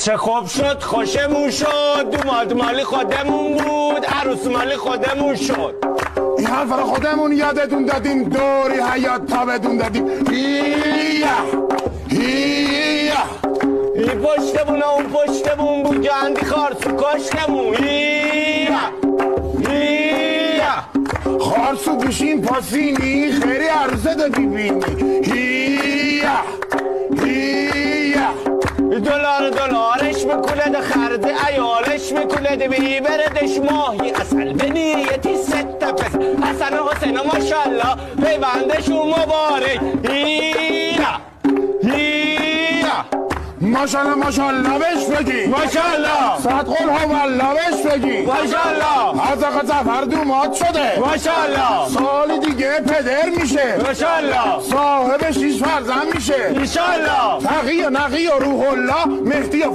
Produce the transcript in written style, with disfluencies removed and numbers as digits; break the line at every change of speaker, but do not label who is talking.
چه خوب شد خوشمون شد دوماد مالی خودمون بود عروس مالی خودمون شد
این حرف رو خودمون یادتون دادیم دوری حیات تا بدون دادیم
این پشتمون اون پشتمون بود جاندی خارسو کشتمون
خارسو بشین پاسینی خیری عروسه دا ببینی
دلارش میکنه ده خرده ایالش میکنه ده بیبردش ماهی اصل به نیتی ست پس حسن و حسین ماشالله پیوندشون مبارک
ماشالله ماشالله بهش بگی
ماشالله
صد قول ها والله بهش بگی
ماشالله
حضق زفر دوماد شده
ماشالله
سال دیگه پدر میشه
ماشالله
صاحب 6 فرزند میشه
انشالله
تقی و نقی و روح الله مهدی